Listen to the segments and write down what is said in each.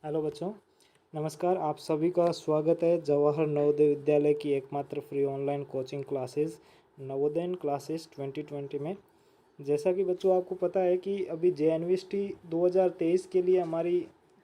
Hello बच्चों, नमस्कार। आप सभी का स्वागत है जवाहर नवोदय विद्यालय की एकमात्र free online coaching classes Navodayan classes 2020 में। जैसा कि बच्चों आपको पता है कि अभी JNVT 2023 के लिए हमारी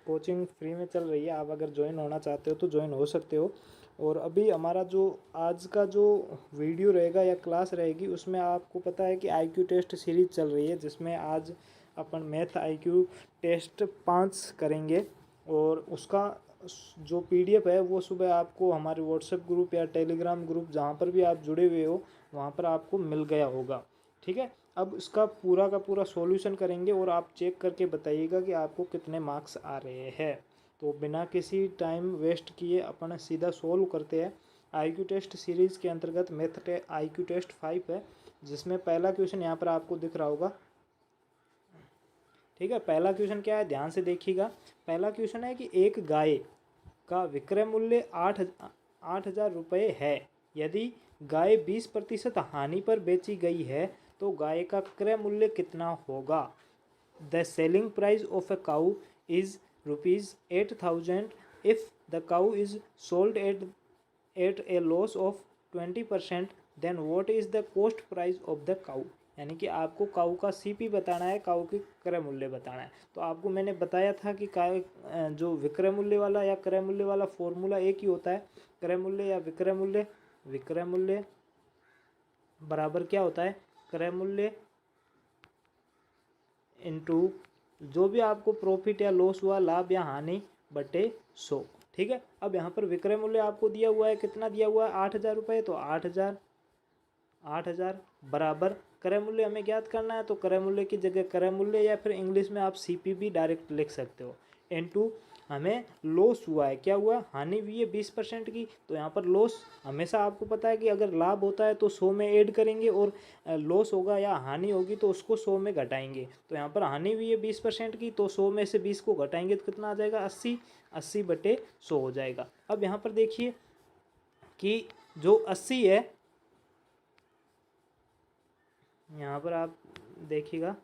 कोचिंग फ्री में चल रही है। आप अगर ज्वाइन होना चाहते हो तो ज्वाइन हो सकते हो। और अभी हमारा जो आज का जो वीडियो रहेगा या क्लास रहेगी उसमें आपको पता है कि IQ टेस्ट सीरीज चल रही है, जिसमें आज अपन मैथ IQ टेस्ट 5 करेंगे। और उसका जो PDF है वो सुबह आपको हमारे व्हाट्सएप ग्रुप या टेलीग्राम ग्रुप जहाँ पर भी आप जुड़े हुए हो वहाँ पर आपको मिल गया होगा। ठीक है, अब इसका पूरा का पूरा सॉल्यूशन करेंगे और आप चेक करके बताइएगा कि आपको कितने मार्क्स आ रहे हैं। तो बिना किसी टाइम वेस्ट किए अपन सीधा सोल्व करते हैं। IQ टेस्ट सीरीज़ के अंतर्गत मैथ IQ टेस्ट 5 है, जिसमें पहला क्वेश्चन यहाँ पर आपको दिख रहा होगा। ठीक है, पहला क्वेश्चन क्या है, ध्यान से देखिएगा। पहला क्वेश्चन है कि एक गाय का विक्रय मूल्य 8,000 रुपये है। यदि गाय 20% हानि पर बेची गई है तो गाय का क्रय मूल्य कितना होगा। The selling price of a cow is ₹8,000 if the cow is sold at a loss of 20%, then what is the cost price of the cow. यानी कि आपको काऊ का CP बताना है, काऊ की क्रय मूल्य बताना है। तो आपको मैंने बताया था कि जो विक्रय मूल्य वाला या क्रय मूल्य वाला फॉर्मूला एक ही होता है। क्रय मूल्य या विक्रय मूल्य, विक्रय मूल्य बराबर क्या होता है, क्रय मूल्य इनटू जो भी आपको प्रॉफिट या लॉस हुआ, लाभ या हानि, बटे 100। ठीक है, अब यहाँ पर विक्रय मूल्य आपको दिया हुआ है, कितना दिया हुआ है, 8,000 रुपये। तो 8,000 बराबर क्रय मूल्य हमें ज्ञात करना है। तो क्रय मूल्य की जगह क्रय मूल्य या फिर इंग्लिश में आप CP भी डायरेक्ट लिख सकते हो। इनटू हमें लॉस हुआ है, क्या हुआ, हानि हुई है 20% की। तो यहाँ पर लॉस हमेशा आपको पता है कि अगर लाभ होता है तो 100 में ऐड करेंगे और लॉस होगा या हानि होगी तो उसको 100 में घटाएंगे। तो यहाँ पर हानि हुई है 20% की, तो 100 में से 20 को घटाएंगे तो कितना आ जाएगा, 80 बटे 100 हो जाएगा। अब यहाँ पर देखिए कि जो 80 है, यहाँ पर आप देखिएगा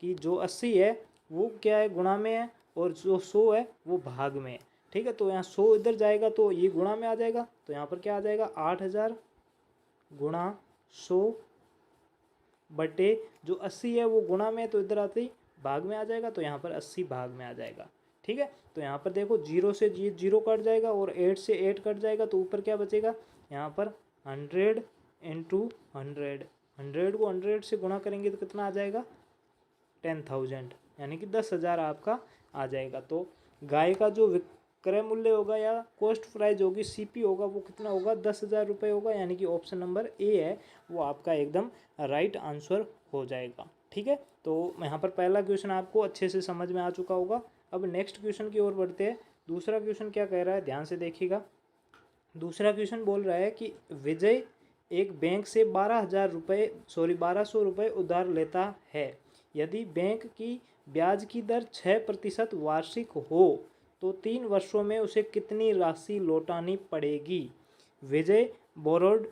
कि जो 80 है वो क्या है, गुणा में है, और जो 100 है वो भाग में है। ठीक है, तो यहाँ 100 इधर जाएगा तो ये गुणा में आ जाएगा। तो यहाँ पर क्या आ जाएगा, 8,000 गुणा 100 बटे जो 80 है वो गुणा में है, तो इधर आते ही भाग में आ जाएगा। तो यहाँ पर 80 भाग में आ जाएगा। ठीक है, तो यहाँ पर देखो 0 से 0 कट जाएगा और 8 से 8 कट जाएगा, तो ऊपर क्या बचेगा, यहाँ पर 100 इंटू 100 को 100 से गुणा करेंगे तो कितना आ जाएगा, 10,000, यानी कि 10,000 आपका आ जाएगा। तो गाय का जो विक्रय मूल्य होगा या कॉस्ट प्राइस होगी, CP होगा, वो कितना होगा, 10,000 रुपये होगा। यानी कि ऑप्शन नंबर A है वो आपका एकदम राइट आंसर हो जाएगा। ठीक है, तो यहाँ पर पहला क्वेश्चन आपको अच्छे से समझ में आ चुका होगा। अब नेक्स्ट क्वेश्चन की ओर बढ़ते हैं। दूसरा क्वेश्चन क्या कह रहा है, ध्यान से देखिएगा। दूसरा क्वेश्चन बोल रहा है कि विजय एक बैंक से 1200 रुपये उधार लेता है। यदि बैंक की ब्याज की दर 6% वार्षिक हो तो 3 वर्षों में उसे कितनी राशि लौटानी पड़ेगी। Vijay borrowed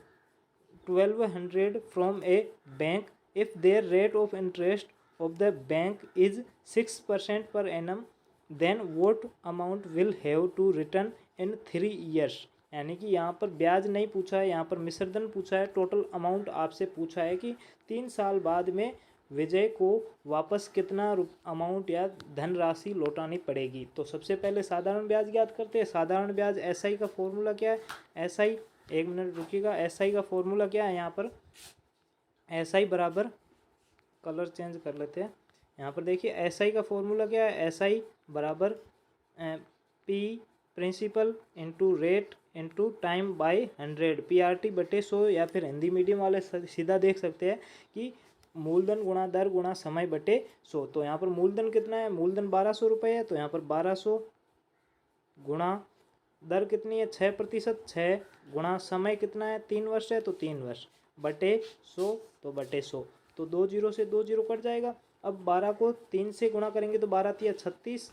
1,200 from a bank if there rate of interest of the bank is 6% per annum, then what amount will have to return in 3 years. यानी कि यहाँ पर ब्याज नहीं पूछा है, यहाँ पर मिश्रधन पूछा है। टोटल अमाउंट आपसे पूछा है कि 3 साल बाद में विजय को वापस कितना अमाउंट या धनराशि लौटानी पड़ेगी। तो सबसे पहले साधारण ब्याज ज्ञात करते हैं। साधारण ब्याज SI का फॉर्मूला क्या है, SI, एक मिनट रुकिएगा, SI का फॉर्मूला क्या है, यहाँ पर SI बराबर, कलर चेंज कर लेते हैं। यहाँ पर देखिए SI का फॉर्मूला क्या है, SI बराबर P principal into rate into time by 100, PRT बटे 100, या फिर हिंदी मीडियम वाले सीधा देख सकते हैं कि मूलधन गुणा दर गुणा समय बटे 100। तो यहाँ पर मूलधन कितना है, मूलधन 1,200 रुपये है। तो यहाँ पर 1,200 गुणा दर कितनी है, 6%, 6 गुणा समय कितना है, 3 वर्ष है, तो 3 वर्ष, बटे 100, तो बटे 100। तो 2 0 से 2 0 कट जाएगा। अब 12 को 3 से गुणा करेंगे तो 12 तिया 36,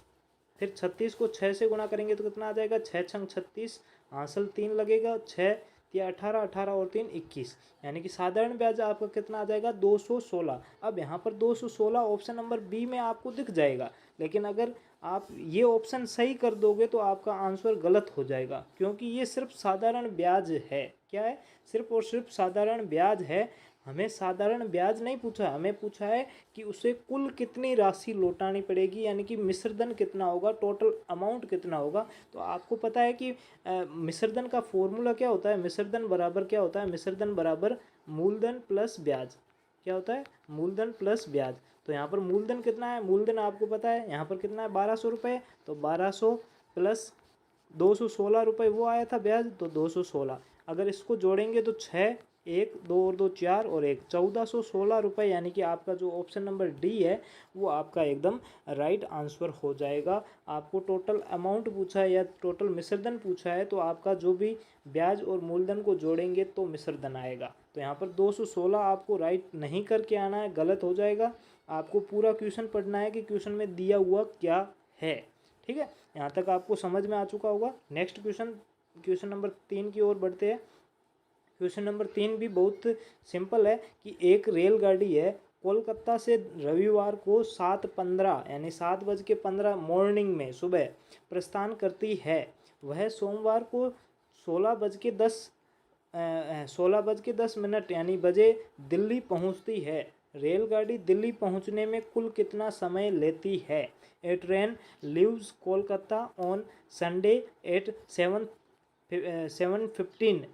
फिर 36 को 6 से गुणा करेंगे तो कितना आ जाएगा, 6 छंग 36, हासिल 3 लगेगा, 6 तिया 18, 18 और 3 21। यानी कि साधारण ब्याज आपका कितना आ जाएगा, 216। अब यहाँ पर 216 ऑप्शन नंबर B में आपको दिख जाएगा। लेकिन अगर आप ये ऑप्शन सही कर दोगे तो आपका आंसर गलत हो जाएगा, क्योंकि ये सिर्फ साधारण ब्याज है। क्या है? सिर्फ और सिर्फ साधारण ब्याज है। हमें साधारण ब्याज नहीं पूछा, हमें पूछा है कि उसे कुल कितनी राशि लौटानी पड़ेगी, यानी कि मिश्रधन कितना होगा, टोटल अमाउंट कितना होगा। तो आपको पता है कि मिश्रधन का फॉर्मूला क्या होता है? मिश्रधन बराबर क्या होता है? मिश्रधन बराबर मूलधन प्लस ब्याज। क्या होता है? मूलधन प्लस ब्याज। तो यहाँ पर मूलधन कितना है? मूलधन आपको पता है यहाँ पर कितना है? 1200 रुपये। तो 1200 प्लस 216 रुपये वो आया था ब्याज, तो 216। अगर इसको जोड़ेंगे तो 6, 1, 2 और 2 4 और 1 1416 रुपये, यानी कि आपका जो ऑप्शन नंबर डी है वो आपका एकदम राइट आंसर हो जाएगा। आपको टोटल अमाउंट पूछा है या टोटल मिश्रधन पूछा है, तो आपका जो भी ब्याज और मूलधन को जोड़ेंगे तो मिश्रधन आएगा। तो यहाँ पर 216 आपको राइट नहीं करके आना है, गलत हो जाएगा। आपको पूरा क्वेश्चन पढ़ना है कि क्वेश्चन में दिया हुआ क्या है। ठीक है, यहाँ तक आपको समझ में आ चुका होगा। नेक्स्ट क्वेश्चन, क्वेश्चन नंबर 3 की ओर बढ़ते हैं। क्वेश्चन नंबर 3 भी बहुत सिंपल है कि एक रेलगाड़ी है, कोलकाता से रविवार को 7:15 यानी 7:15 मॉर्निंग में सुबह प्रस्थान करती है। वह सोमवार को 16:10 यानी बजे दिल्ली पहुंचती है। रेलगाड़ी दिल्ली पहुंचने में कुल कितना समय लेती है? A train leaves Kolkata on Sunday at 7:15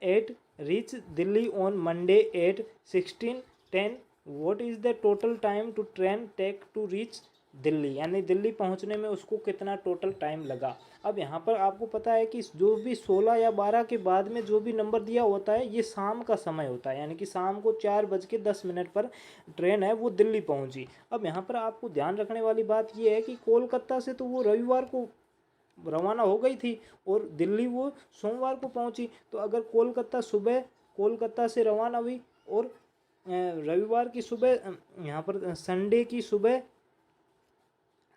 at reach Delhi on Monday at 16:10। What is the total time to train take to reach Delhi, यानी दिल्ली पहुंचने में उसको कितना टोटल टाइम लगा। अब यहाँ पर आपको पता है कि जो भी 16 या 12 के बाद में जो भी नंबर दिया होता है ये शाम का समय होता है, यानी कि शाम को 4:10 पर ट्रेन है वो दिल्ली पहुंची। अब यहाँ पर आपको ध्यान रखने वाली बात ये है कि कोलकाता से तो वो रविवार को रवाना हो गई थी और दिल्ली वो सोमवार को पहुंची। तो अगर कोलकाता से रवाना हुई और रविवार की सुबह यहाँ पर संडे की सुबह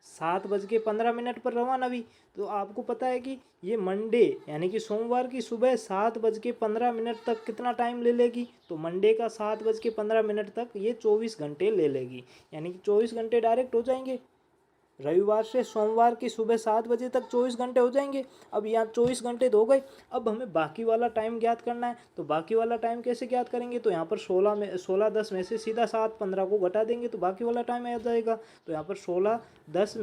7:15 पर रवाना हुई, तो आपको पता है कि ये मंडे यानी कि सोमवार की सुबह 7:15 तक कितना टाइम ले लेगी। तो मंडे का 7:15 तक ये 24 घंटे ले लेगी, यानी कि 24 घंटे डायरेक्ट हो जाएंगे। रविवार से सोमवार की सुबह 7 बजे तक 24 घंटे हो जाएंगे। अब यहाँ 24 घंटे तो हो गए, अब हमें बाकी वाला टाइम ज्ञात करना है। तो बाकी वाला टाइम कैसे ज्ञात करेंगे? तो यहाँ पर 16:10 में से सीधा 7:15 को घटा देंगे तो बाकी वाला टाइम आ जाएगा। तो यहाँ पर 16:10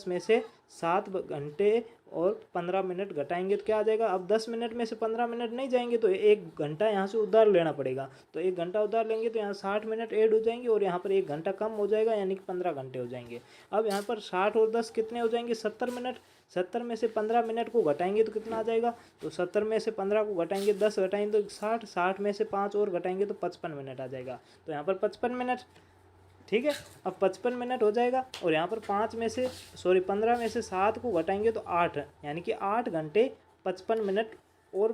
में से 7 घंटे और 15 मिनट घटाएंगे तो क्या आ जाएगा? अब 10 मिनट में से 15 मिनट नहीं जाएंगे तो 1 घंटा यहाँ से उधार लेना पड़ेगा। तो 1 घंटा उधार लेंगे तो यहाँ 60 मिनट ऐड हो जाएंगे और यहाँ पर 1 घंटा कम हो जाएगा, यानी कि 15 घंटे हो जाएंगे। अब यहाँ पर 60 और 10 कितने हो जाएंगे? 70 मिनट। 70 में से 15 मिनट को घटाएंगे तो कितना आ जाएगा? तो 70 में से 15 को घटाएंगे, 10 घटाएंगे तो 60, 60 में से 5 और घटाएंगे तो 55 मिनट आ जाएगा। तो यहाँ पर 55 मिनट। ठीक है, अब 55 मिनट हो जाएगा और यहाँ पर 15 में से 7 को घटाएंगे तो 8, यानी कि 8 घंटे 55 मिनट और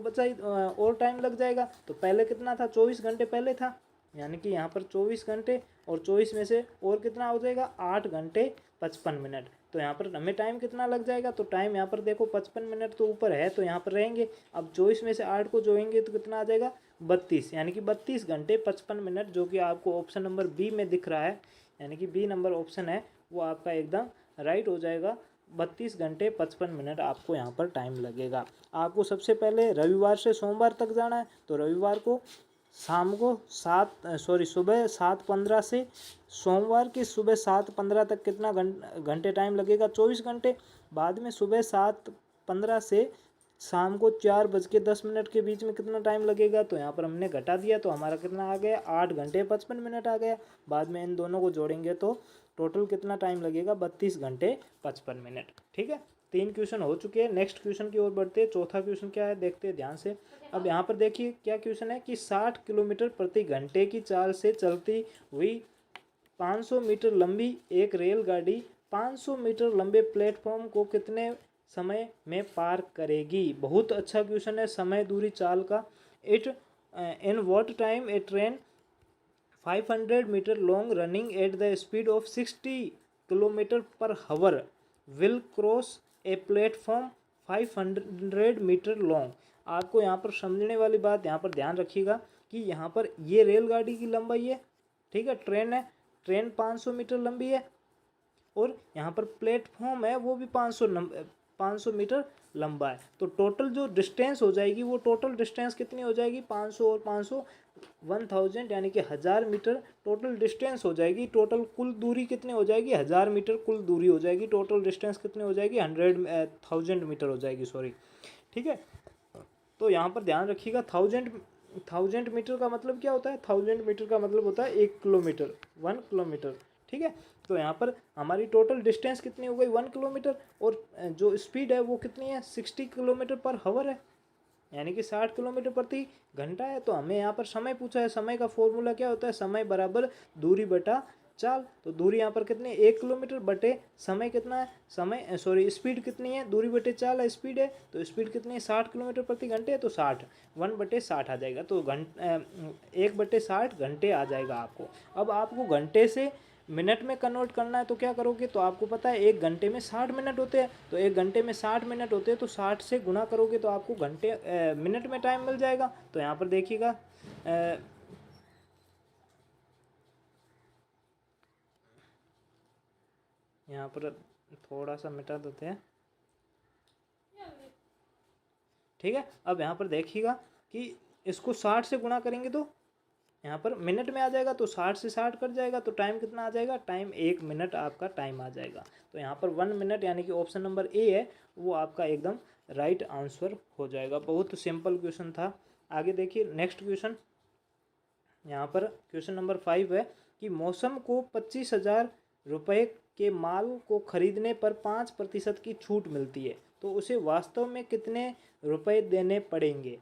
और टाइम लग जाएगा। तो पहले कितना था? 24 घंटे पहले था, यानी कि यहाँ पर 24 घंटे और 24 में से और कितना हो जाएगा? 8 घंटे 55 मिनट। तो यहाँ पर हमें टाइम कितना लग जाएगा? तो टाइम यहाँ पर देखो 55 मिनट तो ऊपर है तो यहाँ पर रहेंगे। अब 24 में से 8 को जोड़ेंगे तो कितना आ जाएगा? 32, यानी कि 32 घंटे 55 मिनट, जो कि आपको ऑप्शन नंबर बी में दिख रहा है, यानी कि बी नंबर ऑप्शन है वो आपका एकदम राइट हो जाएगा। 32 घंटे 55 मिनट आपको यहाँ पर टाइम लगेगा। आपको सबसे पहले रविवार से सोमवार तक जाना है, तो रविवार को शाम को सुबह 7:15 से सोमवार की सुबह 7:15 तक कितना घंटे टाइम लगेगा? 24 घंटे। बाद में सुबह 7:15 से शाम को 4:10 के बीच में कितना टाइम लगेगा? तो यहाँ पर हमने घटा दिया तो हमारा कितना आ गया? 8 घंटे 55 मिनट आ गया। बाद में इन दोनों को जोड़ेंगे तो टोटल कितना टाइम लगेगा? 32 घंटे 55 मिनट। ठीक है, 3 क्वेश्चन हो चुके हैं। नेक्स्ट क्वेश्चन की ओर बढ़ते हैं। चौथा क्वेश्चन क्या है देखते हैं ध्यान से। अब यहाँ पर देखिए क्या क्वेश्चन है कि 60 किलोमीटर प्रति घंटे की चाल से चलती हुई 500 मीटर लंबी एक रेलगाड़ी 500 मीटर लंबे प्लेटफॉर्म को कितने समय में पार करेगी? बहुत अच्छा क्वेश्चन है समय दूरी चाल का। In what time a train 500 metre long running at the speed of 60 kilometre per hour will cross a platform 500 metre long. आपको यहाँ पर समझने वाली बात यहाँ पर ध्यान रखिएगा कि यहाँ पर ये रेलगाड़ी की लंबाई है, ठीक है, ट्रेन है, ट्रेन 500 मीटर लंबी है और यहाँ पर प्लेटफॉर्म है वो भी 500 मीटर लंबा है। तो टोटल जो डिस्टेंस हो जाएगी वो टोटल डिस्टेंस कितनी हो जाएगी, 500 और 500 1000 यानी कि 1000 मीटर टोटल डिस्टेंस हो जाएगी। टोटल कुल दूरी कितनी हो जाएगी, 1000 मीटर कुल दूरी हो जाएगी। टोटल डिस्टेंस कितनी हो जाएगी, 1000 मीटर हो जाएगी, सॉरी। ठीक है, तो यहाँ पर ध्यान रखिएगा, 1000 मीटर का मतलब क्या होता है, 1000 मीटर का मतलब होता है 1 किलोमीटर, 1 किलोमीटर। ठीक है, तो यहाँ पर हमारी टोटल डिस्टेंस कितनी हो गई, 1 किलोमीटर, और जो स्पीड है वो कितनी है, 60 किलोमीटर पर हावर है, यानी कि 60 किलोमीटर प्रति घंटा है। तो हमें यहाँ पर समय पूछा है, समय का फॉर्मूला क्या होता है, समय बराबर दूरी बटा चाल। तो दूरी यहाँ पर कितनी है, 1 किलोमीटर बटे समय कितना है, समय सॉरी स्पीड कितनी है, दूरी बटे चाल है, स्पीड है, तो स्पीड कितनी है, 60 किलोमीटर प्रति घंटे है, तो 60 1/60 आ जाएगा। तो 1/60 घंटे आ जाएगा आपको। अब आपको घंटे से मिनट में कन्वर्ट करना है तो क्या करोगे, तो आपको पता है 1 घंटे में 60 मिनट होते हैं, तो 1 घंटे में 60 मिनट होते हैं, तो 60 से गुना करोगे तो आपको मिनट में टाइम मिल जाएगा। तो यहाँ पर देखिएगा, यहाँ पर थोड़ा सा मिटा देते हैं। ठीक है, अब यहाँ पर देखिएगा कि इसको 60 से गुणा करेंगे तो यहाँ पर मिनट में आ जाएगा, तो 60 से 60 कट जाएगा, तो टाइम कितना आ जाएगा, टाइम 1 मिनट आपका टाइम आ जाएगा। तो यहाँ पर 1 मिनट यानी कि ऑप्शन नंबर ए है वो आपका एकदम राइट आंसर हो जाएगा। बहुत सिंपल क्वेश्चन था। आगे देखिए नेक्स्ट क्वेश्चन, यहाँ पर क्वेश्चन नंबर 5 है कि मौसम को 25,000 रुपये के माल को खरीदने पर 5% की छूट मिलती है, तो उसे वास्तव में कितने रुपए देने पड़ेंगे।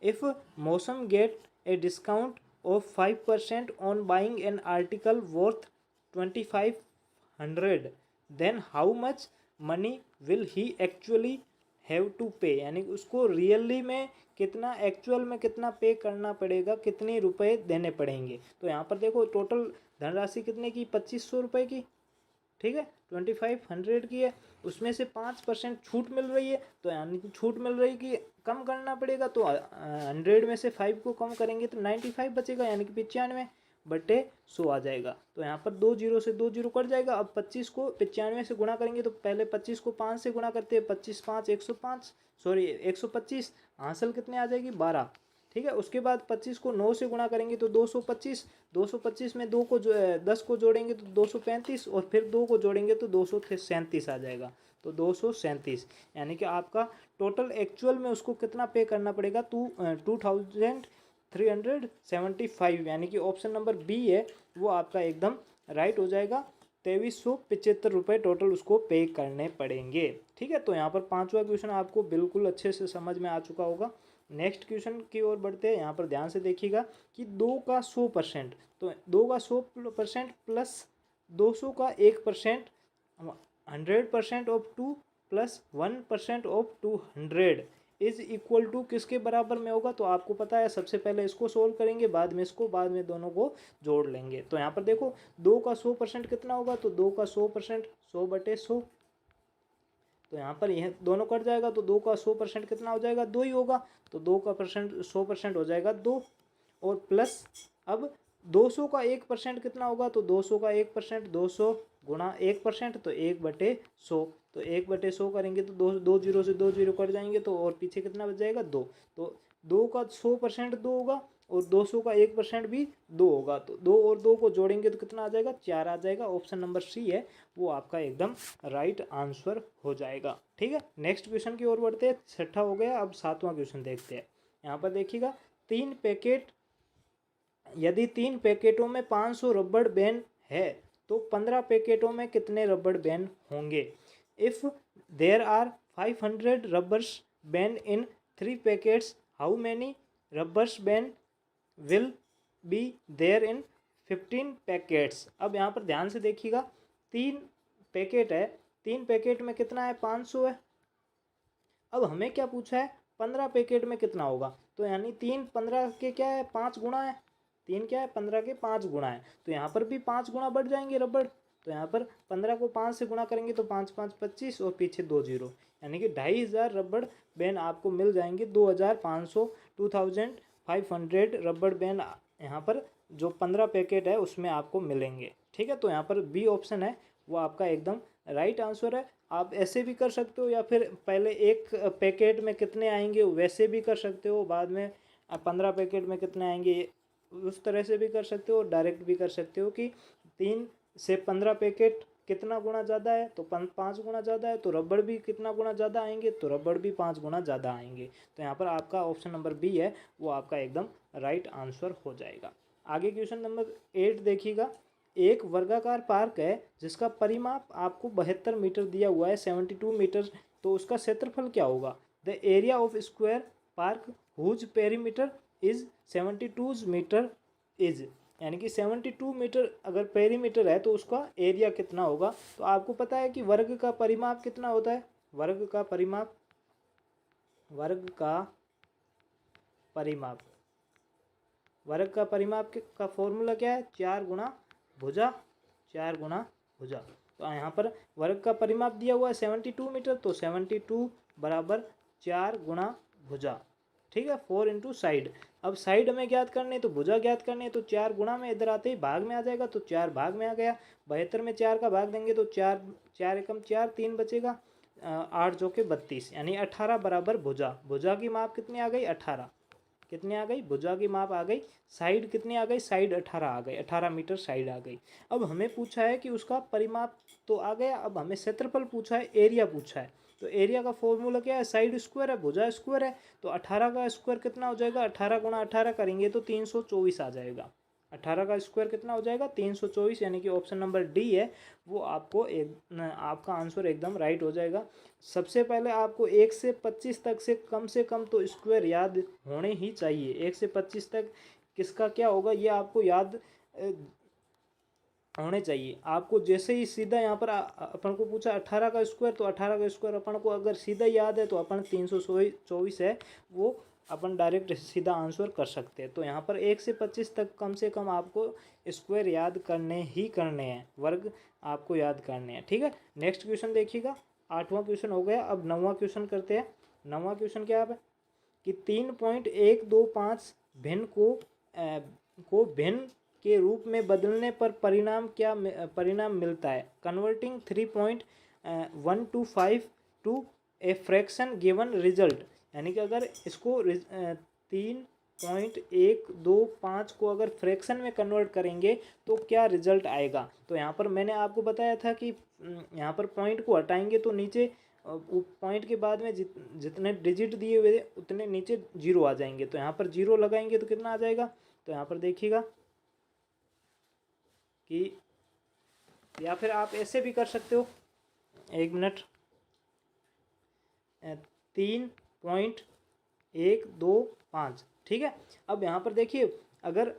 इफ़ मौसम gate a discount of 5% on buying an article worth 2500, then how much money will he actually have to pay, यानी उसको रियली में कितना, एक्चुअल में कितना पे करना पड़ेगा, कितने रुपए देने पड़ेंगे। तो यहाँ पर देखो टोटल धनराशि कितने की, 2500 रुपये की। ठीक है, 2500 की है, उसमें से 5% छूट मिल रही है, तो यानी कि छूट मिल रही कि कम करना पड़ेगा, तो 100 में से 5 को कम करेंगे तो 95 बचेगा, यानी कि 95/100 आ जाएगा। तो यहाँ पर 2 जीरो से 2 जीरो कट जाएगा। अब 25 को 95 से गुणा करेंगे, तो पहले 25 को 5 से गुणा करते हैं, 25 5 105, सॉरी 125, हासिल कितने आ जाएगी, 12। ठीक है, उसके बाद 25 को 9 से गुणा करेंगे तो 225, 225 में 10 को जोड़ेंगे तो 235, और फिर 2 को जोड़ेंगे तो 237 आ जाएगा। तो 237 यानी कि आपका टोटल एक्चुअल में उसको कितना पे करना पड़ेगा, 2375, यानी कि ऑप्शन नंबर बी है वो आपका एकदम राइट हो जाएगा। 2375 रुपये टोटल उसको पे करने पड़ेंगे। ठीक है, तो यहाँ पर 5वां क्वेश्चन आपको बिल्कुल अच्छे से समझ में आ चुका होगा। नेक्स्ट क्वेश्चन की ओर बढ़ते हैं। यहाँ पर ध्यान से देखिएगा कि 2 का 100%, तो 2 का 100% प्लस 200 का 1%, 100% of 2 plus 1% of 200 is equal to किसके बराबर में होगा। तो आपको पता है, सबसे पहले इसको सोल्व करेंगे, बाद में इसको, बाद में दोनों को जोड़ लेंगे। तो यहाँ पर देखो 2 का 100% कितना होगा, तो 2 का 100% 100/100, तो यहाँ पर यह दोनों कट जाएगा, तो 2 का 100% कितना हो जाएगा, 2 ही होगा। तो 2 का 100% हो जाएगा 2, और प्लस अब 200 का 1% कितना होगा, तो 200 का 1% 200 गुणा 1%, तो 1/100, तो 1/100 करेंगे तो 2 जीरो से 2 जीरो कट जाएंगे, तो और पीछे कितना बच जाएगा, 2। तो 2 का 100% 2 होगा, और 200 का 1% भी 2 होगा, तो 2 और 2 को जोड़ेंगे तो कितना आ जाएगा, 4 आ जाएगा। ऑप्शन नंबर सी है वो आपका एकदम राइट आंसर हो जाएगा। ठीक है, नेक्स्ट क्वेश्चन की ओर बढ़ते हैं। 6ठा हो गया, अब 7वां क्वेश्चन देखते हैं। यहाँ पर देखिएगा, 3 पैकेट, यदि 3 पैकेटों में 500 रबड़ बैंड है तो 15 पैकेटों में कितने रबड़ बैंड होंगे। If there are 500 rubbers band in 3 packets, how many rubbers band will be there in 15 packets. अब यहाँ पर ध्यान से देखिएगा, 3 पैकेट है, 3 पैकेट में कितना है, 500 है। अब हमें क्या पूछा है, 15 पैकेट में कितना होगा, तो यानी 3 15 के क्या है, 5 गुणा है, 3 क्या है, 15 के 5 गुणा है, तो यहाँ पर भी 5 गुणा बढ़ जाएंगे रबड़। तो यहाँ पर 15 को 5 से गुणा करेंगे तो 5 5 25, और पीछे 2 जीरो, यानी कि 2500 रबड़ बैंड आपको मिल जाएंगे। 2500 2500 रबड़ बैंड यहाँ पर जो 15 पैकेट है उसमें आपको मिलेंगे। ठीक है, तो यहाँ पर बी ऑप्शन है वो आपका एकदम राइट आंसर है। आप ऐसे भी कर सकते हो, या फिर पहले एक पैकेट में कितने आएंगे वैसे भी कर सकते हो, बाद में 15 पैकेट में कितने आएंगे उस तरह से भी कर सकते हो, डायरेक्ट भी कर सकते हो कि 3 से 15 पैकेट कितना गुना ज़्यादा है, तो 5 गुना ज़्यादा है, तो रबड़ भी कितना गुना ज़्यादा आएंगे, तो रबड़ भी 5 गुना ज़्यादा आएंगे। तो यहाँ पर आपका ऑप्शन नंबर बी है वो आपका एकदम राइट आंसर हो जाएगा। आगे क्वेश्चन नंबर 8 देखिएगा। एक वर्गाकार पार्क है जिसका परिमाप आपको 72 मीटर दिया हुआ है, 72 मीटर, तो उसका क्षेत्रफल क्या होगा। The area of square park whose perimeter is 72 metre is, यानी कि 72 मीटर अगर पेरीमीटर है तो उसका एरिया कितना होगा। तो आपको पता है कि वर्ग का परिमाप कितना होता है, वर्ग का परिमाप, वर्ग का परिमाप, वर्ग का परिमाप का फॉर्मूला क्या है, 4 गुना भुजा, 4 गुना भुजा। तो यहाँ पर वर्ग का परिमाप दिया हुआ है 72 मीटर, तो 72 बराबर 4 गुना भुजा, ठीक है, 4 इंटू साइड। अब साइड में ज्ञात करने तो भुजा ज्ञात करने, तो 4 गुना में इधर आते ही भाग में आ जाएगा, तो 4 भाग में आ गया। 72 में 4 का भाग देंगे तो 4 4 एकम 4, 3 बचेगा, 8 जो के 32, यानी 18 बराबर भुजा। भुजा की माप कितनी आ गई, 18, कितनी आ गई, भुजा की माप आ गई। साइड कितनी आ गई, साइड 18 आ गई, 18 मीटर साइड आ गई। अब हमें पूछा है कि उसका परिमाप तो आ गया, अब हमें क्षेत्रफल पूछा है, एरिया पूछा है। तो एरिया का फॉर्मूला क्या है, साइड स्क्वायर है, भुजा स्क्वायर है। तो 18 का स्क्वायर कितना हो जाएगा, 18 गुणा 18 करेंगे तो 324 आ जाएगा। 18 का स्क्वायर कितना हो जाएगा, 324, यानी कि ऑप्शन नंबर डी है वो आपको आपका आंसर एकदम राइट हो जाएगा। सबसे पहले आपको 1 से 25 तक से कम तो स्क्वायर याद होने ही चाहिए। 1 से 25 तक किसका क्या होगा ये आपको याद होने चाहिए। आपको जैसे ही सीधा यहाँ पर अपन को पूछा 18 का स्क्वायर, तो 18 का स्क्वायर अपन को अगर सीधा याद है तो अपन 324 है वो अपन डायरेक्ट सीधा आंसर कर सकते हैं। तो यहाँ पर 1 से 25 तक कम से कम आपको स्क्वायर याद करने ही करने हैं, वर्ग आपको याद करने हैं, ठीक है। नेक्स्ट क्वेश्चन देखिएगा, 8वां क्वेश्चन हो गया। अब 9वां क्वेश्चन करते हैं। 9वां क्वेश्चन क्या है कि 3.125 भिन्न को भिन्न के रूप में बदलने पर परिणाम मिलता है। Converting 3.125 to a fraction given result, यानी कि अगर इसको 3.125 को अगर फ्रैक्शन में कन्वर्ट करेंगे तो क्या रिजल्ट आएगा। तो यहाँ पर मैंने आपको बताया था कि यहाँ पर पॉइंट को हटाएंगे तो नीचे पॉइंट के बाद में जितने डिजिट दिए हुए उतने नीचे जीरो आ जाएंगे। तो यहाँ पर जीरो लगाएंगे तो कितना आ जाएगा, तो यहाँ पर देखिएगा कि, या फिर आप ऐसे भी कर सकते हो, 1 मिनट, 3.125, ठीक है। अब यहाँ पर देखिए, अगर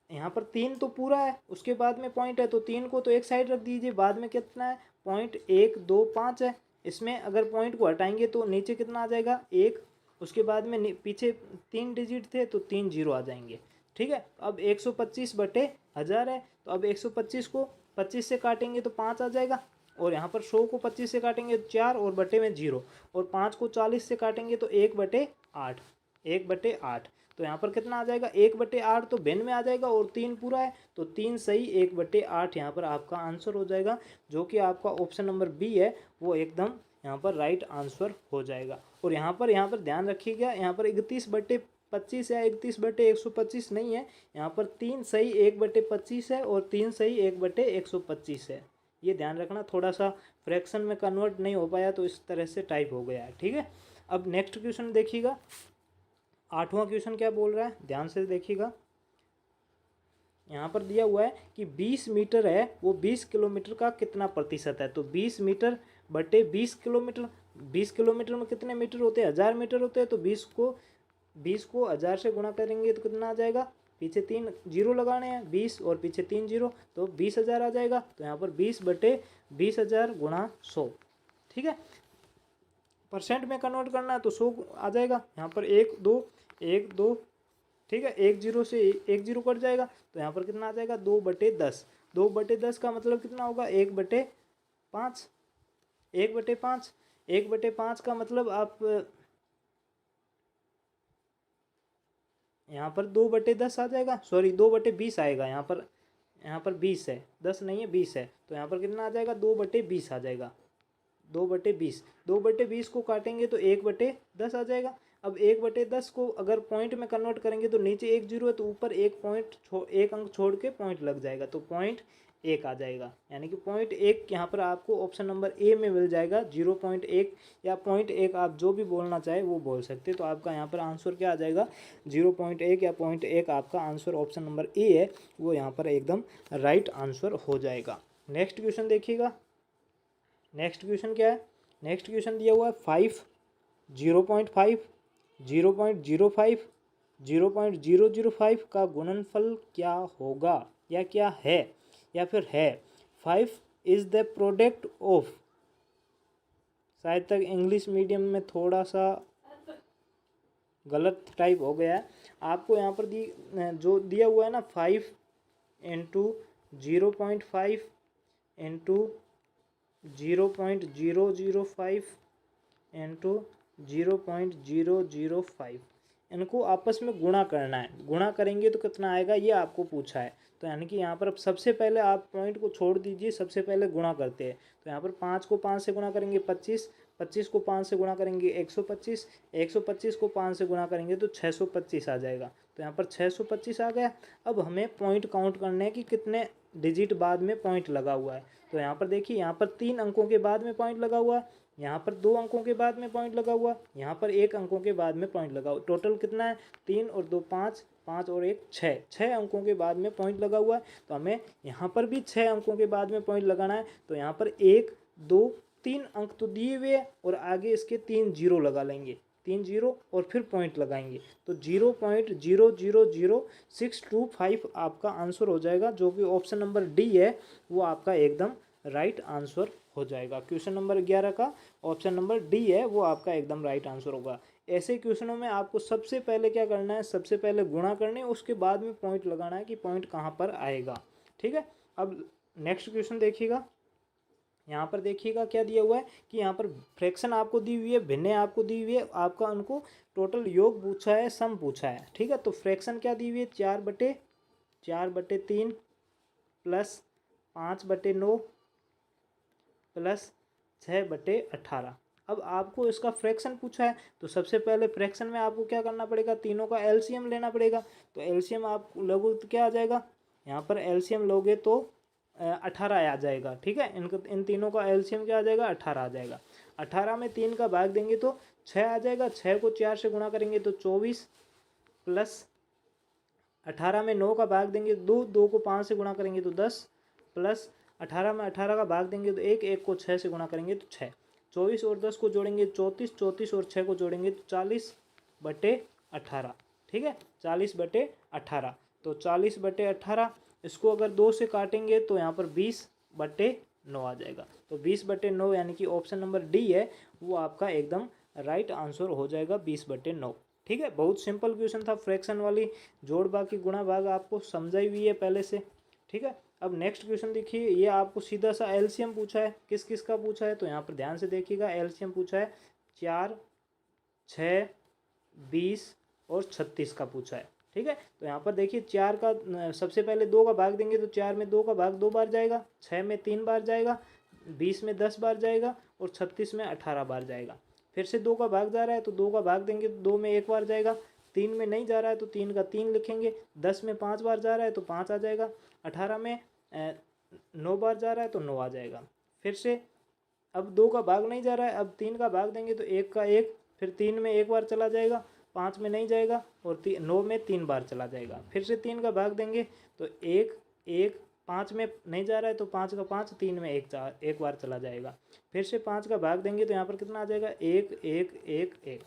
यहाँ पर 3 तो पूरा है, उसके बाद में पॉइंट है, तो 3 को तो एक साइड रख दीजिए, बाद में कितना है 0.125 है। इसमें अगर पॉइंट को हटाएंगे तो नीचे कितना आ जाएगा 1, उसके बाद में पीछे 3 डिजिट थे तो 3 जीरो आ जाएंगे, ठीक है। अब 125/1000 है, तो अब 125 को 25 से काटेंगे तो 5 आ जाएगा, और यहाँ पर 100 को 25 से काटेंगे तो 4 और बटे में 0, और 5 को 40 से काटेंगे तो 1/8, 1/8। तो यहाँ पर कितना आ जाएगा 1/8, तो भिन्न में आ जाएगा, और 3 पूरा है तो 3 सही 1/8 यहाँ पर आपका आंसर हो जाएगा, जो कि आपका ऑप्शन नंबर बी है वो एकदम यहाँ पर राइट आंसर हो जाएगा। और यहाँ पर ध्यान रखिएगा, यहाँ पर 31/25 है, 31/125 नहीं है, यहाँ पर 3 सही 1/25 है, और 3 सही 1/125 है। ये ध्यान रखना, थोड़ा सा फ्रैक्शन में कन्वर्ट नहीं हो पाया तो इस तरह से टाइप हो गया है, ठीक है। अब नेक्स्ट क्वेश्चन देखिएगा, 8वां क्वेश्चन क्या बोल रहा है, ध्यान से देखिएगा। यहाँ पर दिया हुआ है कि 20 मीटर है वो 20 किलोमीटर का कितना प्रतिशत है। तो 20 मीटर बटे 20 किलोमीटर, 20 किलोमीटर में कितने मीटर होते हैं, 1000 मीटर होते हैं। तो 20 को 1000 से गुणा करेंगे तो कितना आ जाएगा, पीछे 3 जीरो लगाने हैं, 20 और पीछे 3 जीरो, तो 20,000 आ जाएगा। तो यहाँ पर 20/20,000 गुणा 100, ठीक है। परसेंट में कन्वर्ट करना है तो 100 आ जाएगा। यहाँ पर 1 2, ठीक है, 1 जीरो से 1 जीरो कट जाएगा, तो यहाँ पर कितना आ जाएगा 2/10। 2/10 का मतलब कितना होगा 1/5, 1/5, 1/5 का मतलब आप यहाँ पर 2/10 आ जाएगा, सॉरी 2/20 आएगा यहाँ पर, यहाँ पर 20 है, 10 नहीं है 20 है, तो यहाँ पर कितना आ जाएगा 2/20 आ जाएगा, 2/20। 2/20 को काटेंगे तो 1/10 आ जाएगा। अब 1/10 को अगर पॉइंट में कन्वर्ट करेंगे तो नीचे एक जीरो है तो ऊपर एक अंक छोड़ के पॉइंट लग जाएगा, तो 0.1 आ जाएगा। यानी कि 0.1 यहाँ पर आपको ऑप्शन नंबर ए में मिल जाएगा। 0.1 या 0.1 आप जो भी बोलना चाहे वो बोल सकते। तो आपका यहाँ पर आंसर क्या आ जाएगा, 0.1 या 0.1 आपका आंसर ऑप्शन नंबर ए है, वो यहाँ पर एकदम राइट आंसर हो जाएगा। नेक्स्ट क्वेश्चन देखिएगा। नेक्स्ट क्वेश्चन क्या है, नेक्स्ट क्वेश्चन दिया हुआ है 5, 0.5, 0.05, 0.005 का गुणनफल क्या होगा या क्या है या फिर है। 5 इज द प्रोडक्ट ऑफ, शायद तक इंग्लिश मीडियम में थोड़ा सा गलत टाइप हो गया है। आपको यहाँ पर जो दिया हुआ है ना 5 इंटू 0.5 इंटू 0.005 इंटू 0.005, इनको आपस में गुणा करना है। गुणा करेंगे तो कितना आएगा ये आपको पूछा है। तो यानी कि यहाँ पर अब सबसे पहले आप पॉइंट को छोड़ दीजिए, सबसे पहले गुणा करते हैं। तो यहाँ पर 5 को 5 से गुणा करेंगे 25, 25 को 5 से गुणा करेंगे 125, 125 को 5 से गुणा करेंगे तो 625 आ जाएगा। तो यहाँ पर 625 आ गया। अब हमें पॉइंट काउंट करने हैं कि कितने डिजिट बाद में पॉइंट लगा हुआ है। तो यहाँ पर देखिए, यहाँ पर 3 अंकों के बाद में पॉइंट लगा हुआ है, यहाँ पर 2 अंकों के बाद में पॉइंट लगा हुआ, यहाँ पर 1 अंकों के बाद में पॉइंट लगा हुआ। टोटल कितना है, 3 और 2 5, 5 और 1 6, 6 अंकों के बाद में पॉइंट लगा हुआ है। तो हमें यहाँ पर भी 6 अंकों के बाद में पॉइंट लगाना है। तो यहाँ पर 1 2 3 अंक तो दिए हुए हैं और आगे इसके 3 जीरो लगा लेंगे, 3 जीरो और फिर पॉइंट लगाएंगे। तो 0.000625 आपका आंसर हो जाएगा, जो कि ऑप्शन नंबर डी है, वो आपका एकदम राइट आंसर हो जाएगा। क्वेश्चन नंबर 11 का ऑप्शन नंबर डी है, वो आपका एकदम राइट आंसर होगा। ऐसे क्वेश्चनों में आपको सबसे पहले क्या करना है, सबसे पहले गुणा करने, उसके बाद में पॉइंट लगाना है कि पॉइंट कहाँ पर आएगा। ठीक है। अब नेक्स्ट क्वेश्चन देखिएगा। यहाँ पर देखिएगा क्या दिया हुआ है कि यहाँ पर फ्रैक्शन आपको दी हुई है, भिन्न आपको दी हुई है, आपका उनको टोटल योग पूछा है, सम पूछा है। ठीक है। तो फ्रैक्शन क्या दी हुई है, 4/3 प्लस 5/9 प्लस 6/18। अब आपको इसका फ्रैक्शन पूछा है, तो सबसे पहले फ्रैक्शन में आपको क्या करना पड़ेगा, तीनों का एलसीएम लेना पड़ेगा। तो एलसीएम आप लोगों तो क्या आ जाएगा, यहाँ पर एलसीएम लोगे तो 18 आ जाएगा। ठीक है। इन तीनों का एलसीएम क्या आ जाएगा, 18 आ जाएगा। 18 में 3 का भाग देंगे तो 6 आ जाएगा। 6 को 4 से गुणा करेंगे तो 24 प्लस 18 में 9 का भाग देंगे 2, 2 को 5 से गुणा करेंगे तो 10 प्लस 18 में 18 का भाग देंगे तो 1, 1 को 6 से गुणा करेंगे तो 6। 24 और 10 को जोड़ेंगे 34, 34 और 6 को जोड़ेंगे तो 40/18। ठीक है। 40/18। तो 40/18 इसको अगर 2 से काटेंगे तो यहाँ पर 20/9 आ जाएगा। तो 20/9 यानी कि ऑप्शन नंबर डी है, वो आपका एकदम राइट आंसर हो जाएगा, 20/9। ठीक है। बहुत सिंपल क्वेश्चन था, फ्रैक्शन वाली जोड़ भाग की गुणा भाग आपको समझाई हुई है पहले से। ठीक है। अब नेक्स्ट क्वेश्चन देखिए, ये आपको सीधा सा एलसीएम पूछा है। किस किस का पूछा है, तो यहाँ पर ध्यान से देखिएगा। एलसीएम पूछा है 4, 6, 20 और 36 का पूछा है। ठीक है। तो यहाँ पर देखिए 4 का सबसे पहले 2 का भाग देंगे तो 4 में 2 का भाग 2 बार जाएगा, 6 में 3 बार जाएगा, 20 में 10 बार जाएगा और 36 में 18 बार जाएगा। फिर से 2 का भाग जा रहा है तो 2 का भाग देंगे तो 2 में 1 बार जाएगा, 3 में नहीं जा रहा है तो 3 का 3 लिखेंगे, 10 में 5 बार जा रहा है तो 5 आ जाएगा, 18 में 9 बार जा रहा है तो 9 आ जाएगा। फिर से अब 2 का भाग नहीं जा रहा है, अब 3 का भाग देंगे तो 1 का 1, फिर 3 में 1 बार चला जाएगा, 5 में नहीं जाएगा और 9 में 3 बार चला जाएगा। फिर से 3 का भाग देंगे तो 1, 1, 5 में नहीं जा रहा है तो 5 का 5, 3 में 1 बार चला जाएगा। फिर से 5 का भाग देंगे तो यहाँ पर कितना आ जाएगा, 1, 1, 1, 1।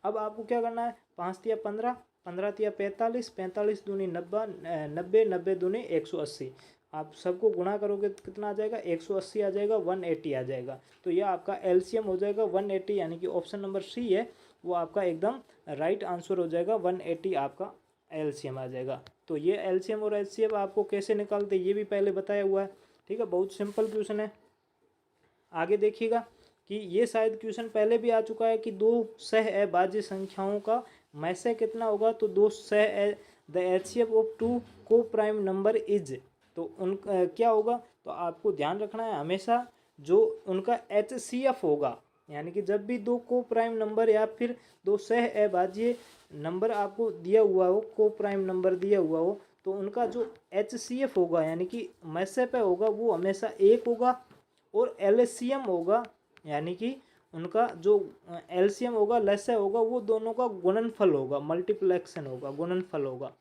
अब आपको क्या करना है, 5 तिया 15, 15 तिया 45, 45 दूनी 90, 90, 90 दूनी 180। आप सबको गुणा करोगे तो कितना आ जाएगा, 180 आ जाएगा, 180 आ जाएगा। तो यह आपका एलसीएम हो जाएगा 180, यानी कि ऑप्शन नंबर सी है, वो आपका एकदम राइट आंसर हो जाएगा। 180 आपका एलसीएम आ जाएगा। तो ये एलसीएम और एचसीएफ आपको कैसे निकालते ये भी पहले बताया हुआ है। ठीक है। बहुत सिंपल क्वेश्चन है। आगे देखिएगा कि ये शायद क्वेश्चन पहले भी आ चुका है कि 2 सह अभाज्य संख्याओं का मैसे कितना होगा। तो 2 सह द एचसीएफ ऑफ 2 को प्राइम नंबर इज, तो क्या होगा, तो आपको ध्यान रखना है हमेशा जो उनका HCF होगा, यानी कि जब भी दो को प्राइम नंबर या फिर दो सह अभाज्य नंबर आपको दिया हुआ हो, को प्राइम नंबर दिया हुआ हो, तो उनका जो HCF होगा यानी कि मत्स्य पे होगा वो हमेशा एक होगा, और LCM होगा यानी कि उनका जो LCM होगा लस्य होगा वो दोनों का गुणनफल होगा, मल्टीप्लेक्शन होगा, गुणनफल होगा।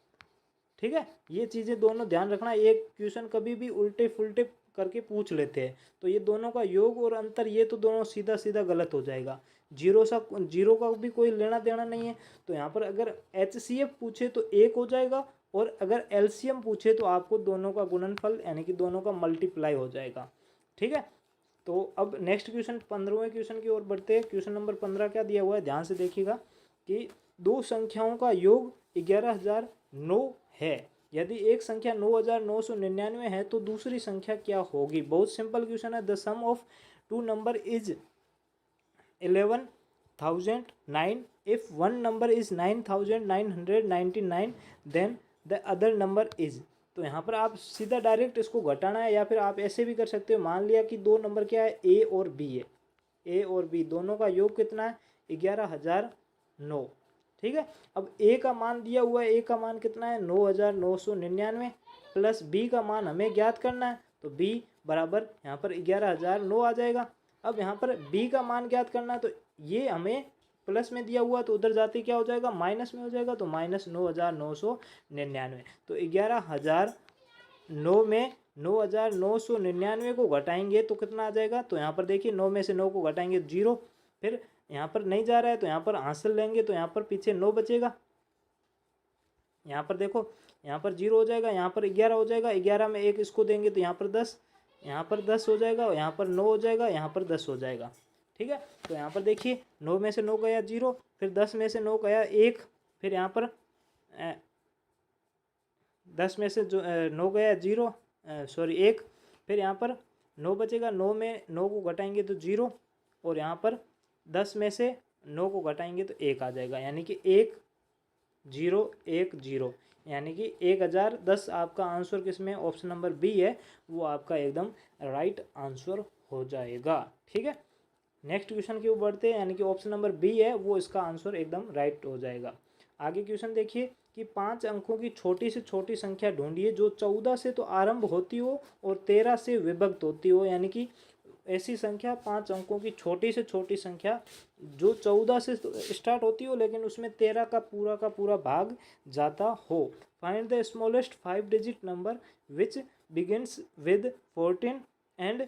ठीक है, ये चीज़ें दोनों ध्यान रखना। एक क्वेश्चन कभी भी उल्टे फुल्टे करके पूछ लेते हैं, तो ये दोनों का योग और अंतर ये तो दोनों सीधा सीधा गलत हो जाएगा। जीरो का भी कोई लेना देना नहीं है। तो यहाँ पर अगर HCF पूछे तो एक हो जाएगा, और अगर LCM पूछे तो आपको दोनों का गुणनफल यानी कि दोनों का मल्टीप्लाई हो जाएगा। ठीक है, तो अब नेक्स्ट क्वेश्चन 15वें क्वेश्चन की ओर बढ़ते हैं। क्वेश्चन नंबर 15 क्या दिया हुआ है, ध्यान से देखिएगा कि दो संख्याओं का योग 11,009 है। यदि एक संख्या 9,999 है तो दूसरी संख्या क्या होगी। बहुत सिंपल क्वेश्चन है। The sum of two number is 11,009 if one number is 9,999 then the other number is. तो यहाँ पर आप सीधा डायरेक्ट इसको घटाना है, या फिर आप ऐसे भी कर सकते हो। मान लिया कि दो नंबर क्या है, A और B है। A और B दोनों का योग कितना है, 11,009। ठीक है, अब A का मान दिया हुआ है, A का मान कितना है 9,999, प्लस B का मान हमें ज्ञात करना है, तो B बराबर यहाँ पर 11,009 आ जाएगा। अब यहाँ पर B का मान ज्ञात करना है, तो ये हमें प्लस में दिया हुआ तो उधर जाते क्या हो जाएगा, माइनस में हो जाएगा, तो -9,999। तो 11,009 में 9,999 को घटाएंगे तो कितना आ जाएगा। तो यहाँ पर देखिए 9 में से 9 को घटाएंगे 0, फिर यहाँ पर नहीं जा रहा है तो यहाँ पर हासिल लेंगे, तो यहाँ पर पीछे 9 बचेगा। यहाँ पर देखो, यहाँ पर 0 हो जाएगा, यहाँ पर 11 हो जाएगा, 11 में एक इसको देंगे तो यहाँ पर 10, यहाँ पर 10 हो जाएगा, यहाँ पर 9 हो जाएगा, यहाँ पर 10 हो जाएगा। ठीक है, तो यहाँ पर देखिए 9 में से 9 गया 0, फिर 10 में से 9 गया 1, फिर यहाँ पर 10 में से जो 9 गया 0 सॉरी 1, फिर यहाँ पर 9 बचेगा, 9 में 9 को घटाएंगे तो 0, और यहाँ पर 10 में से 9 को घटाएंगे तो 1 आ जाएगा, यानी कि 1 0 1 0, यानी कि 1010 आपका आंसर किसमें, ऑप्शन नंबर बी है, वो आपका एकदम राइट आंसर हो जाएगा। ठीक है, नेक्स्ट क्वेश्चन की ओर बढ़ते हैं, यानी कि ऑप्शन नंबर बी है वो इसका आंसर एकदम राइट हो जाएगा। आगे क्वेश्चन देखिए कि 5 अंकों की छोटी से छोटी संख्या ढूंढिए जो 14 से तो आरंभ होती हो और 13 से विभक्त होती हो, यानी कि ऐसी संख्या 5 अंकों की छोटी से छोटी संख्या जो 14 से स्टार्ट होती हो लेकिन उसमें 13 का पूरा भाग जाता हो। Find the smallest 5 digit number which begins with 14 and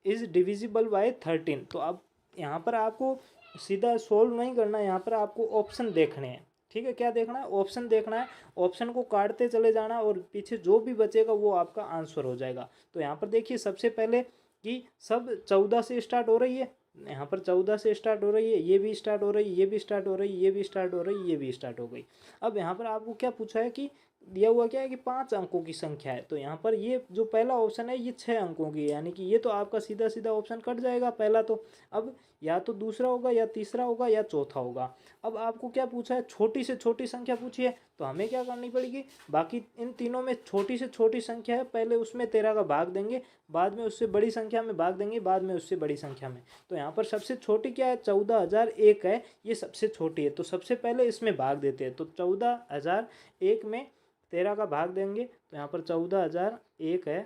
is divisible by 13। तो अब यहाँ पर आपको सीधा सोल्व नहीं करना है, यहाँ पर आपको ऑप्शन देखने हैं। ठीक है, क्या देखना है, ऑप्शन देखना है, ऑप्शन को काटते चले जाना और पीछे जो भी बचेगा वो आपका आंसर हो जाएगा। तो यहाँ पर देखिए सबसे पहले कि सब 14 से स्टार्ट हो रही है, यहाँ पर 14 से स्टार्ट हो रही है, ये भी स्टार्ट हो रही है, ये भी स्टार्ट हो रही है, ये भी स्टार्ट हो रही है, ये भी स्टार्ट हो गई। अब यहाँ पर आपको क्या पूछा है कि दिया हुआ क्या है कि 5 अंकों की संख्या है, तो यहाँ पर ये जो पहला ऑप्शन है ये 6 अंकों की है, यानी कि ये तो आपका सीधा सीधा ऑप्शन कट जाएगा पहला। तो अब या तो दूसरा होगा या तीसरा होगा या चौथा होगा। अब आपको क्या पूछा है, छोटी से छोटी संख्या पूछी है, तो हमें क्या करनी पड़ेगी, बाकी इन तीनों में छोटी से छोटी संख्या है, पहले उसमें 13 का भाग देंगे, बाद में उससे बड़ी संख्या में भाग देंगे, बाद में उससे बड़ी संख्या में। तो यहाँ पर सबसे छोटी क्या है, 14,001 है, ये सबसे छोटी है, तो सबसे पहले इसमें भाग देते हैं। तो 14,001 में 13 का भाग देंगे, तो यहाँ पर 14,001 है,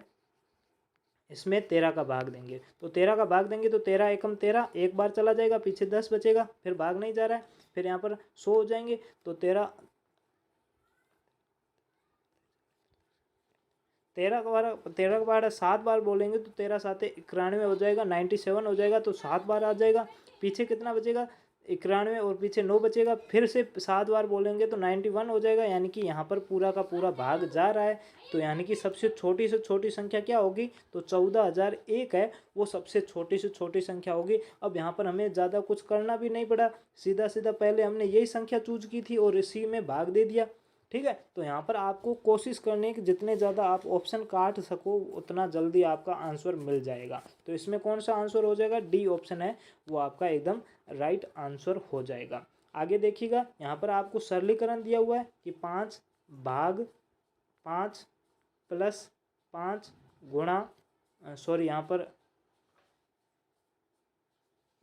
इसमें 13 का भाग देंगे, तो 13 का भाग देंगे तो 13 एकम 13, एक बार चला जाएगा, पीछे 10 बचेगा, फिर भाग नहीं जा रहा है, फिर यहाँ पर 100 हो जाएंगे, तो 13 का बार 7 बार बोलेंगे तो 13 7 91 हो जाएगा, 97 हो जाएगा, तो 7 बार आ जाएगा, पीछे कितना बचेगा 91 और पीछे 9 बचेगा, फिर से 7 बार बोलेंगे तो 91 हो जाएगा, यानी कि यहाँ पर पूरा का पूरा भाग जा रहा है। तो यानी कि सबसे छोटी से छोटी संख्या क्या होगी, तो 14,001 है, वो सबसे छोटी से छोटी संख्या होगी। अब यहाँ पर हमें ज़्यादा कुछ करना भी नहीं पड़ा, सीधा सीधा पहले हमने यही संख्या चूज की थी और इसी में भाग दे दिया। ठीक है, तो यहाँ पर आपको कोशिश करनी कि जितने ज़्यादा आप ऑप्शन काट सको उतना जल्दी आपका आंसर मिल जाएगा। तो इसमें कौन सा आंसर हो जाएगा, डी ऑप्शन है वो आपका एकदम राइट आंसर हो जाएगा। आगे देखिएगा, यहाँ पर आपको सरलीकरण दिया हुआ है कि 5 भाग 5 प्लस 5 गुणा सॉरी यहाँ पर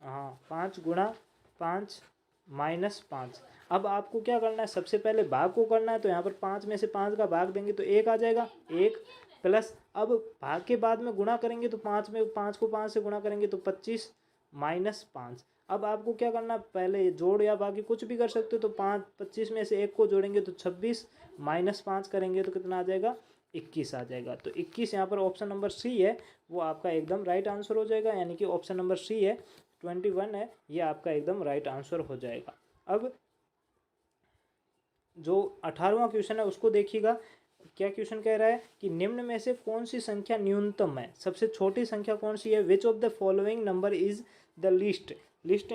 हाँ 5 गुणा 5 माइनस 5। अब आपको क्या करना है, सबसे पहले भाग को करना है। तो यहाँ पर 5 में से 5 का भाग देंगे तो 1 आ जाएगा, 1 प्लस अब भाग के बाद में गुणा करेंगे तो 5 में 5 को 5 से गुणा करेंगे तो 25 माइनस 5। अब आपको क्या करना है, पहले जोड़ या बाकी कुछ भी कर सकते हो। तो 25 में से 1 को जोड़ेंगे तो 26 माइनस 5 करेंगे तो कितना आ जाएगा, 21 आ जाएगा। तो 21 यहाँ पर ऑप्शन नंबर सी है वो आपका एकदम राइट आंसर हो जाएगा, यानी कि ऑप्शन नंबर सी है 21 है, ये आपका एकदम राइट आंसर हो जाएगा। अब जो 18वां क्वेश्चन है उसको देखिएगा, क्या क्वेश्चन कह रहा है कि निम्न में से कौन सी संख्या न्यूनतम है, सबसे छोटी संख्या कौन सी है। Which of the following number is the list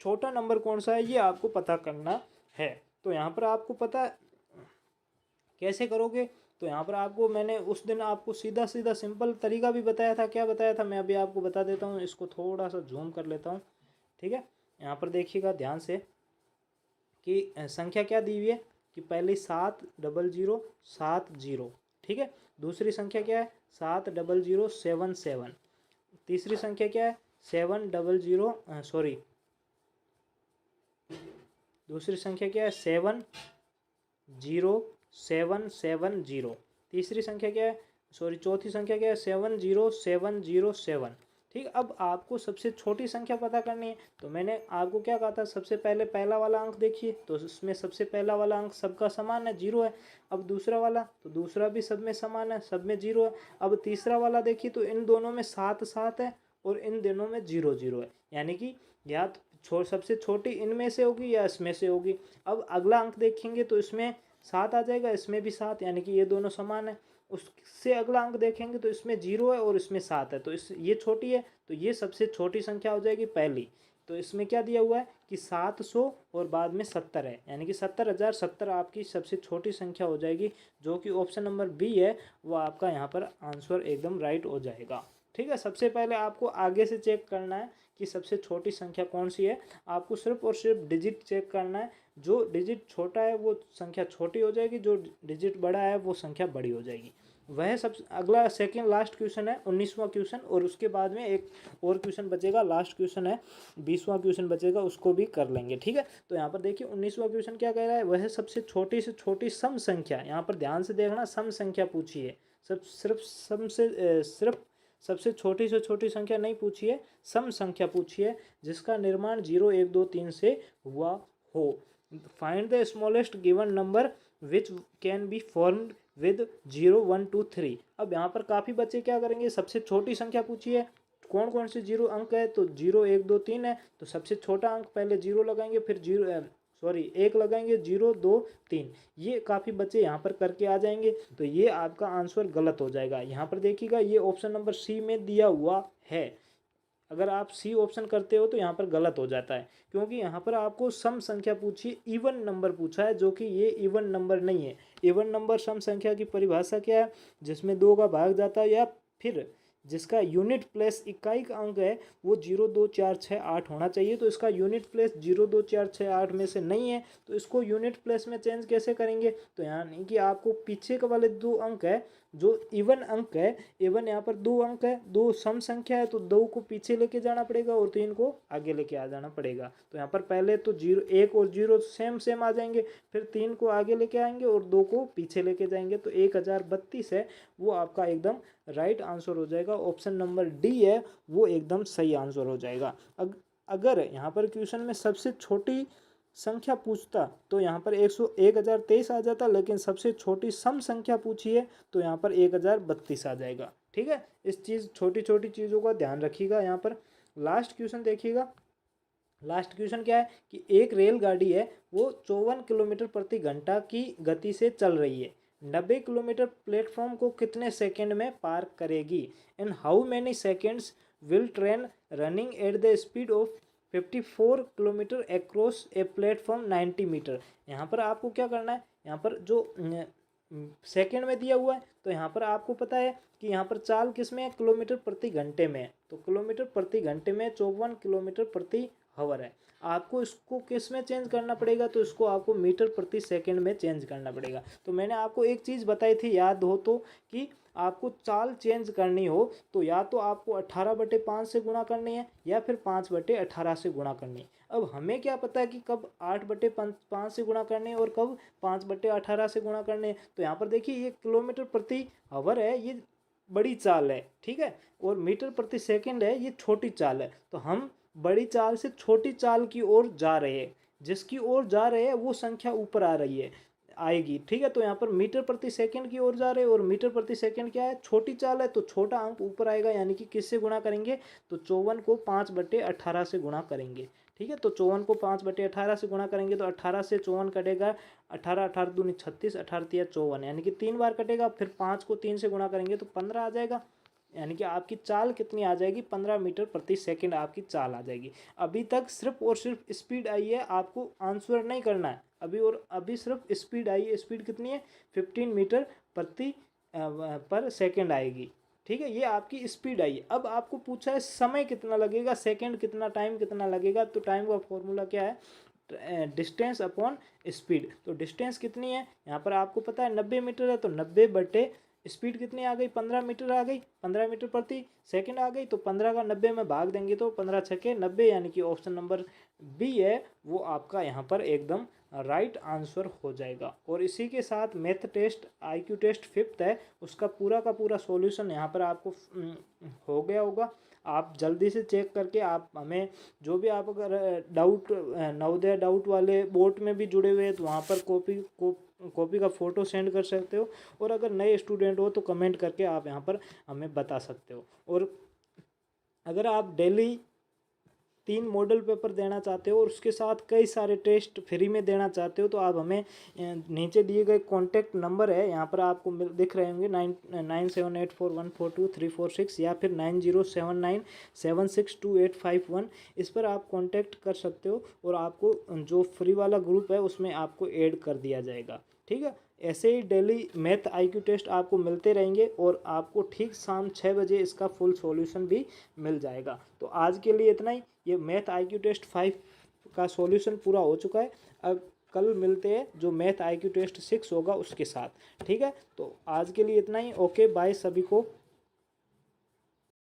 छोटा नंबर कौन सा है, ये आपको पता करना है। तो यहाँ पर आपको पता कैसे करोगे, तो यहाँ पर आपको मैंने उस दिन आपको सीधा सीधा सिंपल तरीका भी बताया था। क्या बताया था मैं अभी आपको बता देता हूँ, इसको थोड़ा सा जूम कर लेता हूँ, ठीक है। यहाँ पर देखिएगा ध्यान से कि संख्या क्या दी हुई है कि पहले 70070, ठीक है। दूसरी संख्या क्या है 70077। तीसरी संख्या क्या है 700 सॉरी दूसरी संख्या क्या है 70770। तीसरी संख्या क्या है चौथी संख्या क्या है 70707। ठीक, अब आपको सबसे छोटी संख्या पता करनी है। तो मैंने आपको क्या कहा था, सबसे पहले पहला वाला अंक देखिए, तो इसमें सबसे पहला वाला अंक सबका समान है, 0 है। अब दूसरा वाला, तो दूसरा भी सब में समान है, सब में 0 है। अब तीसरा वाला देखिए, तो इन दोनों में 7 7 है और इन दोनों में 0 0 है, यानी कि या तो सबसे छोटी इनमें से होगी या इसमें से होगी। अब अगला अंक देखेंगे तो इसमें 7 आ जाएगा, इसमें भी 7, यानी कि ये दोनों समान है। उससे अगला अंक देखेंगे तो इसमें 0 है और इसमें 7 है, तो ये छोटी है, तो ये सबसे छोटी संख्या हो जाएगी पहली। तो इसमें क्या दिया हुआ है कि 700 और बाद में 70 है, यानी कि 70,070 आपकी सबसे छोटी संख्या हो जाएगी, जो कि ऑप्शन नंबर बी है वो आपका यहाँ पर आंसर एकदम राइट हो जाएगा। ठीक है, सबसे पहले आपको आगे से चेक करना है कि सबसे छोटी संख्या कौन सी है। आपको सिर्फ और सिर्फ डिजिट चेक करना है, जो डिजिट छोटा है वो संख्या छोटी हो जाएगी, जो डिजिट बड़ा है वो संख्या बड़ी हो जाएगी। वह सब अगला सेकंड लास्ट क्वेश्चन है 19वां क्वेश्चन, और उसके बाद में एक और क्वेश्चन बचेगा, लास्ट क्वेश्चन है 20वां क्वेश्चन बचेगा, उसको भी कर लेंगे। ठीक है, तो यहाँ पर देखिए 19वां क्वेश्चन क्या कह रहा है, वह सबसे छोटी से छोटी सम संख्या, यहाँ पर ध्यान से देखना, सम संख्या पूछी है, सिर्फ सबसे छोटी से छोटी संख्या नहीं पूछी है, सम संख्या पूछी है, जिसका निर्माण 0 1 2 3 से हुआ हो। Find the smallest given number which can be formed with 0 1 2 3। अब यहाँ पर काफ़ी बच्चे क्या करेंगे, सबसे छोटी संख्या पूछी है, कौन कौन से 0 अंक है, तो 0 1 2 3 है, तो सबसे छोटा अंक पहले 0 लगाएंगे, फिर 1 लगाएंगे, 0 2 3। ये काफ़ी बच्चे यहाँ पर करके आ जाएंगे, तो ये आपका आंसर गलत हो जाएगा। यहाँ पर देखिएगा ये ऑप्शन नंबर सी में दिया हुआ है, अगर आप सी ऑप्शन करते हो तो यहाँ पर गलत हो जाता है, क्योंकि यहाँ पर आपको सम संख्या पूछी, इवन नंबर पूछा है, जो कि ये इवन नंबर नहीं है। इवन नंबर सम संख्या की परिभाषा क्या है, जिसमें 2 का भाग जाता है या फिर जिसका यूनिट प्लेस इकाई का अंक है वो 0 2 4 6 8 होना चाहिए। तो इसका यूनिट प्लेस 0 2 4 6 8 में से नहीं है, तो इसको यूनिट प्लेस में चेंज कैसे करेंगे, तो यानी कि आपको पीछे के वाले 2 अंक है जो इवन अंक है, इवन यहाँ पर 2 अंक है, 2 सम संख्या है, तो 2 को पीछे लेके जाना पड़ेगा और 3 को आगे लेके आ जाना पड़ेगा। तो यहाँ पर पहले तो 0 1 और 0 सेम आ जाएंगे, फिर 3 को आगे लेके आएंगे और 2 को पीछे लेके जाएंगे, तो 1032 है वो आपका एकदम राइट आंसर हो जाएगा। ऑप्शन नंबर डी है वो एकदम सही आंसर हो जाएगा। अगर यहाँ पर क्वेश्चन में सबसे छोटी संख्या पूछता तो यहाँ पर 1023 आ जाता, लेकिन सबसे छोटी सम संख्या पूछी है तो यहाँ पर 1032 आ जाएगा। ठीक है, इस छोटी छोटी चीज़ों का ध्यान रखिएगा। यहाँ पर लास्ट क्वेश्चन देखिएगा, लास्ट क्वेश्चन क्या है कि एक रेलगाड़ी है वो 54 किलोमीटर प्रति घंटा की गति से चल रही है, 90 किलोमीटर प्लेटफॉर्म को कितने सेकंड में पार करेगी, in how many seconds will train running at the speed of 54 kilometre across a platform 90 metre. यहाँ पर आपको क्या करना है, यहाँ पर जो सेकंड में दिया हुआ है, तो यहाँ पर आपको पता है कि यहाँ पर चाल किस में है, किलोमीटर प्रति घंटे में है, तो किलोमीटर प्रति घंटे में 54 किलोमीटर प्रति हावर है। आपको इसको किस में चेंज करना पड़ेगा, तो इसको आपको मीटर प्रति सेकंड में चेंज करना पड़ेगा। तो मैंने आपको एक चीज़ बताई थी, याद हो तो, कि आपको चाल चेंज करनी हो तो या तो आपको 18/5 से गुणा करनी है या फिर 5/18 से गुणा करनी है। अब हमें क्या पता है कि कब 8/5 से गुणा करने और कब 5/18 से गुणा करने। तो यहाँ पर देखिए ये किलोमीटर प्रति आवर है, ये बड़ी चाल है, ठीक है, और मीटर प्रति सेकंड है, ये छोटी चाल है। तो हम बड़ी चाल से छोटी चाल की ओर जा रहे हैं, जिसकी ओर जा रहे हैं वो संख्या ऊपर आ रही है आएगी, ठीक है। तो यहाँ पर मीटर प्रति सेकंड की ओर जा रहे हैं और मीटर प्रति सेकंड क्या है, छोटी चाल है, तो छोटा अंक ऊपर आएगा, यानी कि किससे गुणा करेंगे, तो 54 को 5/18 से गुणा करेंगे, ठीक है। तो 54 को 5/18 से गुणा करेंगे तो 18 से 54 कटेगा, 18 18 दूनी 36, 18 तिया 54, यानी कि 3 बार कटेगा। फिर 5 को 3 से गुणा करेंगे तो 15 आ जाएगा, यानी कि आपकी चाल कितनी आ जाएगी, 15 मीटर प्रति सेकंड आपकी चाल आ जाएगी। अभी तक सिर्फ और सिर्फ स्पीड आई है, आपको आंसर नहीं करना है अभी, और अभी सिर्फ स्पीड आई है। स्पीड कितनी है, 15 मीटर प्रति पर सेकंड आएगी, ठीक है, ये आपकी स्पीड आई है। अब आपको पूछा है समय कितना लगेगा, सेकंड कितना, टाइम कितना लगेगा। तो टाइम का फॉर्मूला क्या है, डिस्टेंस अपॉन स्पीड। तो डिस्टेंस कितनी है, यहाँ पर आपको पता है 90 मीटर है, तो 90 बटे स्पीड कितनी आ गई, 15 मीटर आ गई, 15 मीटर प्रति सेकंड आ गई। तो 15 का 90 में भाग देंगे तो 15 छके 90, यानी कि ऑप्शन नंबर बी है वो आपका यहाँ पर एकदम राइट आंसर हो जाएगा। और इसी के साथ math test IQ test 5th है, उसका पूरा का पूरा सॉल्यूशन यहाँ पर आपको हो गया होगा। आप जल्दी से चेक करके आप हमें जो भी आप अगर डाउट नवोदय डाउट वाले बोर्ड में भी जुड़े हुए हैं तो वहाँ पर कॉपी का फ़ोटो सेंड कर सकते हो, और अगर नए स्टूडेंट हो तो कमेंट करके आप यहाँ पर हमें बता सकते हो। और अगर आप डेली 3 मॉडल पेपर देना चाहते हो और उसके साथ कई सारे टेस्ट फ्री में देना चाहते हो तो आप हमें नीचे दिए गए कॉन्टैक्ट नंबर है, यहाँ पर आपको दिख रहे होंगे 9784142346 या फिर 9079762851, इस पर आप कॉन्टैक्ट कर सकते हो और आपको जो फ्री वाला ग्रुप है उसमें आपको ऐड कर दिया जाएगा, ठीक है। ऐसे ही डेली मैथ IQ टेस्ट आपको मिलते रहेंगे और आपको ठीक शाम 6 बजे इसका फुल सॉल्यूशन भी मिल जाएगा। तो आज के लिए इतना ही, ये मैथ IQ टेस्ट 5 का सॉल्यूशन पूरा हो चुका है। अब कल मिलते हैं जो मैथ IQ टेस्ट 6 होगा उसके साथ, ठीक है। तो आज के लिए इतना ही, ओके बाय सभी को।